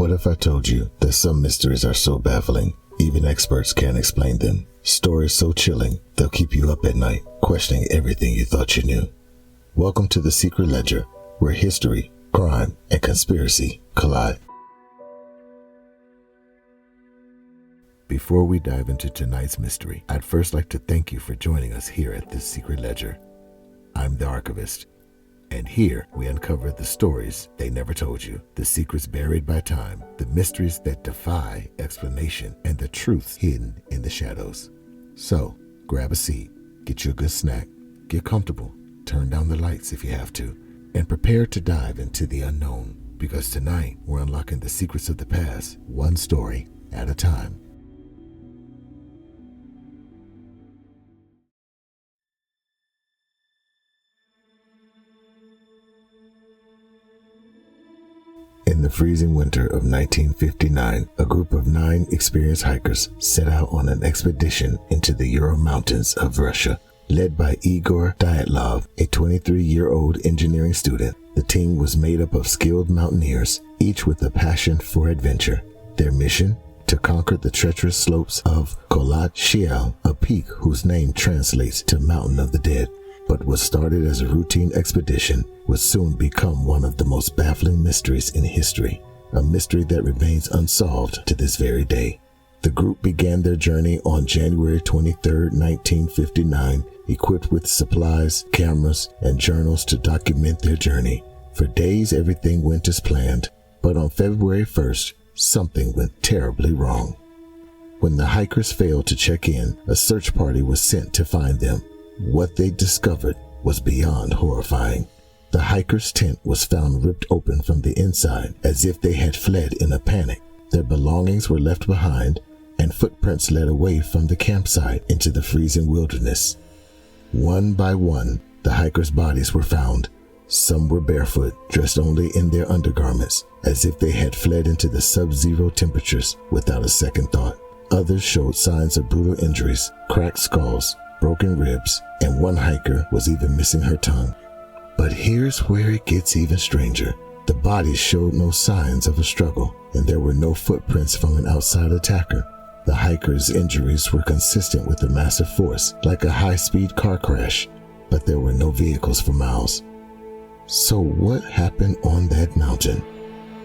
What if I told you that some mysteries are so baffling, even experts can't explain them? Stories so chilling, they'll keep you up at night, questioning everything you thought you knew. Welcome to The Secret Ledger, where history, crime, and conspiracy collide. Before we dive into tonight's mystery, I'd first like to thank you for joining us here at The Secret Ledger. I'm the archivist, and here we uncover the stories they never told you, the secrets buried by time, the mysteries that defy explanation, and the truths hidden in the shadows. So, grab a seat, get you a good snack, get comfortable, turn down the lights if you have to, and prepare to dive into the unknown, because tonight we're unlocking the secrets of the past, one story at a time. In the freezing winter of 1959, a group of 9 experienced hikers set out on an expedition into the Ural Mountains of Russia. Led by Igor Dyatlov, a 23-year-old engineering student, the team was made up of skilled mountaineers, each with a passion for adventure. Their mission? To conquer the treacherous slopes of Kholat Shiel, a peak whose name translates to Mountain of the Dead. But what started as a routine expedition would soon become one of the most baffling mysteries in history, a mystery that remains unsolved to this very day. The group began their journey on January 23, 1959, equipped with supplies, cameras, and journals to document their journey. For days, everything went as planned, but on February 1st, something went terribly wrong. When the hikers failed to check in, a search party was sent to find them. What they discovered was beyond horrifying. The hiker's tent was found ripped open from the inside as if they had fled in a panic. Their belongings were left behind, and footprints led away from the campsite into the freezing wilderness. One by one, the hikers' bodies were found. Some were barefoot, dressed only in their undergarments, as if they had fled into the sub-zero temperatures without a second thought. Others showed signs of brutal injuries, cracked skulls, broken ribs, and one hiker was even missing her tongue. But here's where it gets even stranger. The bodies showed no signs of a struggle, and there were no footprints from an outside attacker. The hikers' injuries were consistent with a massive force, like a high-speed car crash, but there were no vehicles for miles. So what happened on that mountain?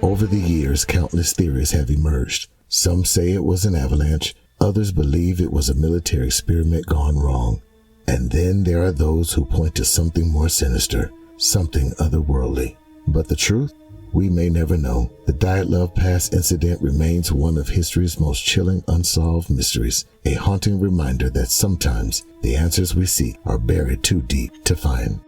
Over the years, countless theories have emerged. Some say it was an avalanche, others believe it was a military experiment gone wrong. And then there are those who point to something more sinister, something otherworldly. But the truth? We may never know. The Dyatlov Pass Incident remains one of history's most chilling unsolved mysteries, a haunting reminder that sometimes the answers we seek are buried too deep to find.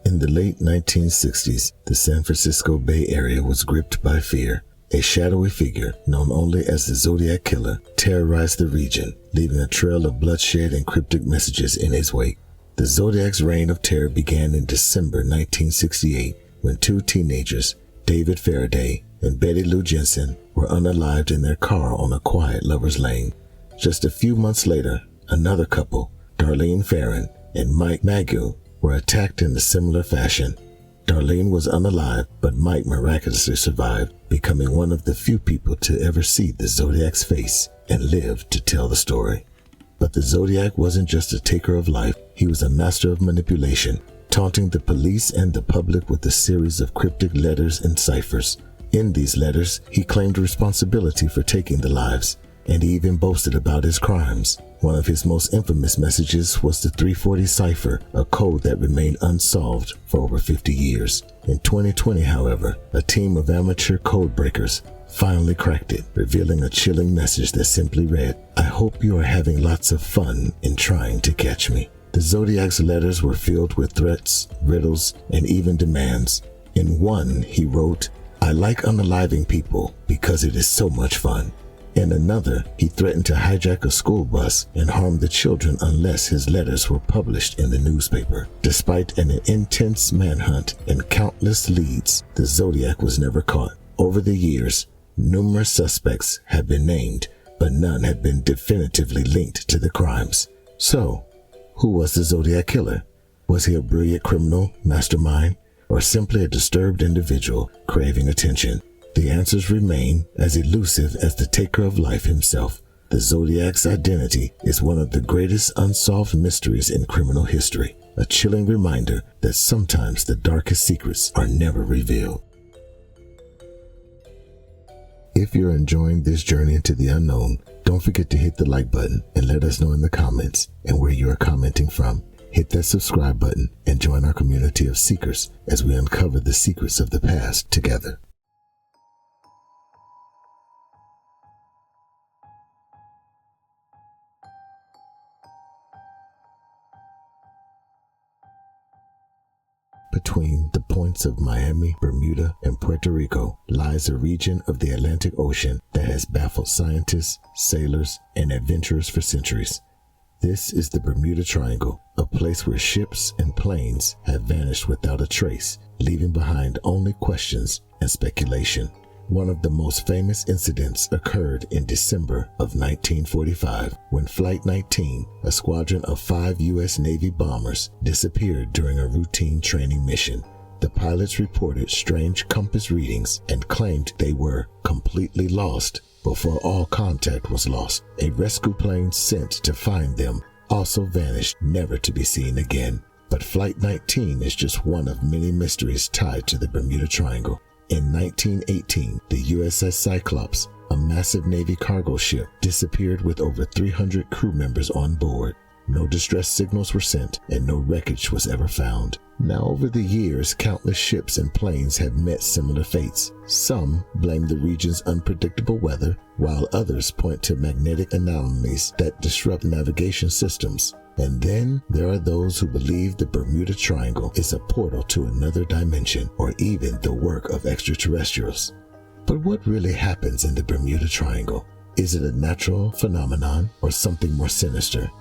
In the late 1960s, the San Francisco Bay Area was gripped by fear. A shadowy figure, known only as the Zodiac Killer, terrorized the region, leaving a trail of bloodshed and cryptic messages in his wake. The Zodiac's reign of terror began in December 1968, when 2 teenagers, David Faraday and Betty Lou Jensen, were unalived in their car on a quiet lover's lane. Just a few months later, another couple, Darlene Farron and Mike Magu, were attacked in a similar fashion. Darlene was unalive, but Mike miraculously survived, becoming one of the few people to ever see the Zodiac's face and live to tell the story. But the Zodiac wasn't just a taker of life, he was a master of manipulation, taunting the police and the public with a series of cryptic letters and ciphers. In these letters, he claimed responsibility for taking the lives, and he even boasted about his crimes. One of his most infamous messages was the 340 cipher, a code that remained unsolved for over 50 years. In 2020, however, a team of amateur code breakers finally cracked it, revealing a chilling message that simply read, "I hope you are having lots of fun in trying to catch me." The Zodiac's letters were filled with threats, riddles, and even demands. In one, he wrote, "I like unaliving people because it is so much fun." In another, he threatened to hijack a school bus and harm the children unless his letters were published in the newspaper. Despite an intense manhunt and countless leads, the Zodiac was never caught. Over the years, numerous suspects have been named, but none had been definitively linked to the crimes. So, who was the Zodiac Killer? Was he a brilliant criminal mastermind, or simply a disturbed individual craving attention? The answers remain as elusive as the taker of life himself. The Zodiac's identity is one of the greatest unsolved mysteries in criminal history, a chilling reminder that sometimes the darkest secrets are never revealed. If you're enjoying this journey into the unknown, don't forget to hit the like button and let us know in the comments and where you are commenting from. Hit that subscribe button and join our community of seekers as we uncover the secrets of the past together. Between the points of Miami, Bermuda, and Puerto Rico lies a region of the Atlantic Ocean that has baffled scientists, sailors, and adventurers for centuries. This is the Bermuda Triangle, a place where ships and planes have vanished without a trace, leaving behind only questions and speculation. One of the most famous incidents occurred in December of 1945 when Flight 19, a squadron of 5 U.S. Navy bombers, disappeared during a routine training mission. The pilots reported strange compass readings and claimed they were completely lost before all contact was lost. A rescue plane sent to find them also vanished, never to be seen again. But Flight 19 is just one of many mysteries tied to the Bermuda Triangle. In 1918, the USS Cyclops, a massive Navy cargo ship, disappeared with over 300 crew members on board. No distress signals were sent and no wreckage was ever found. Now, over the years, countless ships and planes have met similar fates. Some blame the region's unpredictable weather, while others point to magnetic anomalies that disrupt navigation systems. And then there are those who believe the Bermuda Triangle is a portal to another dimension or even the work of extraterrestrials. But what really happens in the Bermuda Triangle? Is it a natural phenomenon or something more sinister?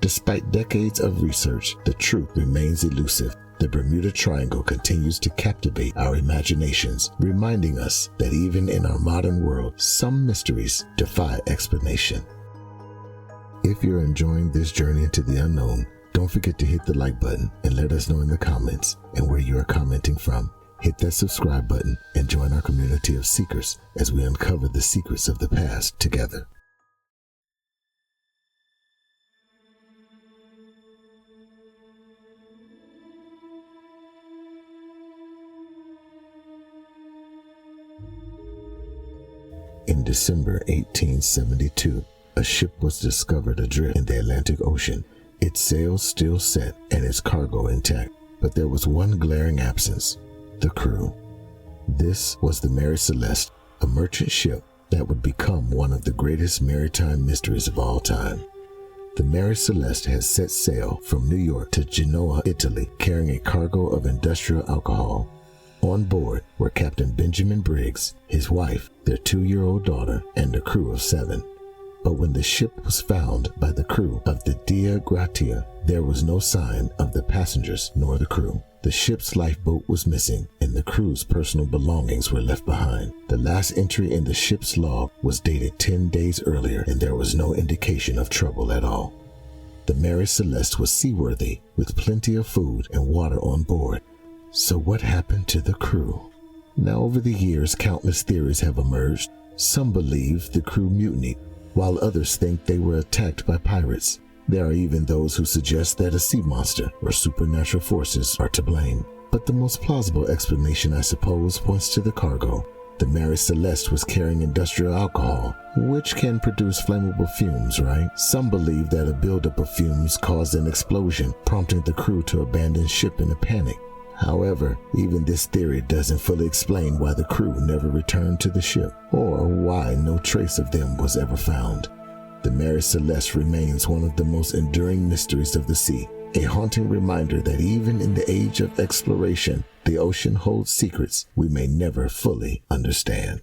Despite decades of research, the truth remains elusive. The Bermuda Triangle continues to captivate our imaginations, reminding us that even in our modern world, some mysteries defy explanation. If you're enjoying this journey into the unknown, don't forget to hit the like button and let us know in the comments and where you are commenting from. Hit that subscribe button and join our community of seekers as we uncover the secrets of the past together. In December 1872, a ship was discovered adrift in the Atlantic Ocean, its sails still set and its cargo intact. But there was one glaring absence: the crew. This was the Mary Celeste, a merchant ship that would become one of the greatest maritime mysteries of all time. The Mary Celeste has set sail from New York to Genoa, Italy, carrying a cargo of industrial alcohol. On board were Captain Benjamin Briggs, his wife, their 2-year-old daughter, and a crew of 7. But when the ship was found by the crew of the Dea Gratia, there was no sign of the passengers nor the crew. The ship's lifeboat was missing, and the crew's personal belongings were left behind. The last entry in the ship's log was dated 10 days earlier, and there was no indication of trouble at all. The Mary Celeste was seaworthy, with plenty of food and water on board. So what happened to the crew? Now, over the years, countless theories have emerged. Some believe the crew mutinied, while others think they were attacked by pirates. There are even those who suggest that a sea monster or supernatural forces are to blame. But the most plausible explanation, I suppose, points to the cargo. The Mary Celeste was carrying industrial alcohol, which can produce flammable fumes, right? Some believe that a buildup of fumes caused an explosion, prompting the crew to abandon ship in a panic. However, even this theory doesn't fully explain why the crew never returned to the ship, or why no trace of them was ever found. The Mary Celeste remains one of the most enduring mysteries of the sea, a haunting reminder that even in the age of exploration, the ocean holds secrets we may never fully understand.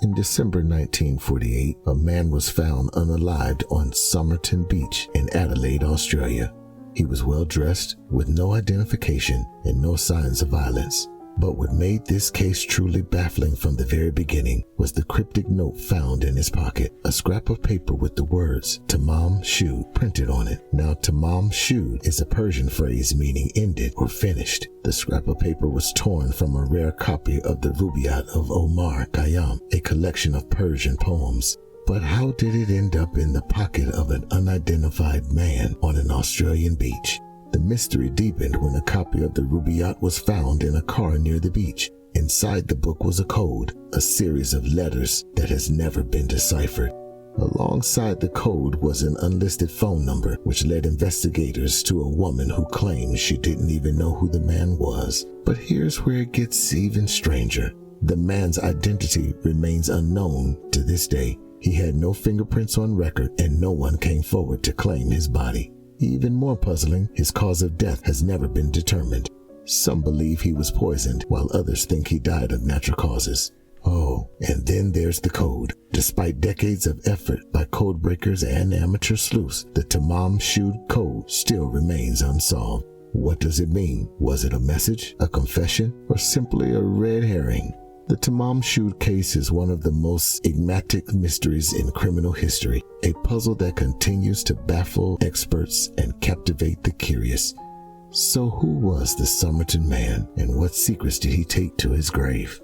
In December 1948, a man was found unalived on Summerton Beach in Adelaide, Australia. He was well dressed, with no identification and no signs of violence. But what made this case truly baffling from the very beginning was the cryptic note found in his pocket, a scrap of paper with the words "Tamam Shud" printed on it. Now, Tamam Shud is a Persian phrase meaning ended or finished. The scrap of paper was torn from a rare copy of the Rubaiyat of Omar Khayyam, a collection of Persian poems. But how did it end up in the pocket of an unidentified man on an Australian beach? The mystery deepened when a copy of the Rubaiyat was found in a car near the beach. Inside the book was a code, a series of letters that has never been deciphered. Alongside the code was an unlisted phone number, which led investigators to a woman who claimed she didn't even know who the man was. But here's where it gets even stranger. The man's identity remains unknown to this day. He had no fingerprints on record, and no one came forward to claim his body. Even more puzzling, his cause of death has never been determined. Some believe he was poisoned, while others think he died of natural causes. Oh, and then there's the code. Despite decades of effort by code breakers and amateur sleuths, the Tamam Shud code still remains unsolved. What does it mean? Was it a message, a confession, or simply a red herring? The Tamam Shud case is one of the most enigmatic mysteries in criminal history, a puzzle that continues to baffle experts and captivate the curious. So who was the Summerton Man, and what secrets did he take to his grave?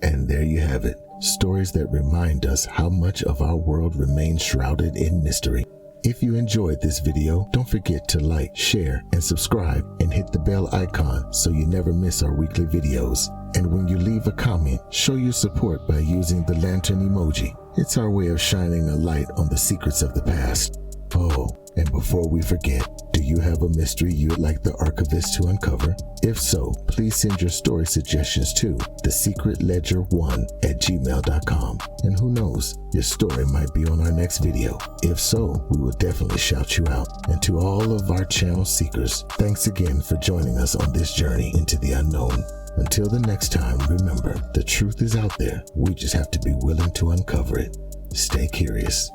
And there you have it. Stories that remind us how much of our world remains shrouded in mystery. If you enjoyed this video, don't forget to like, share, and subscribe, and hit the bell icon so you never miss our weekly videos. And when you leave a comment, show your support by using the lantern emoji. It's our way of shining a light on the secrets of the past. Oh, and before we forget, do you have a mystery you'd like the archivist to uncover? If so, please send your story suggestions to thesecretledger1@gmail.com. And who knows, your story might be on our next video. If so, we will definitely shout you out. And to all of our channel seekers, thanks again for joining us on this journey into the unknown. Until the next time, remember, the truth is out there. We just have to be willing to uncover it. Stay curious.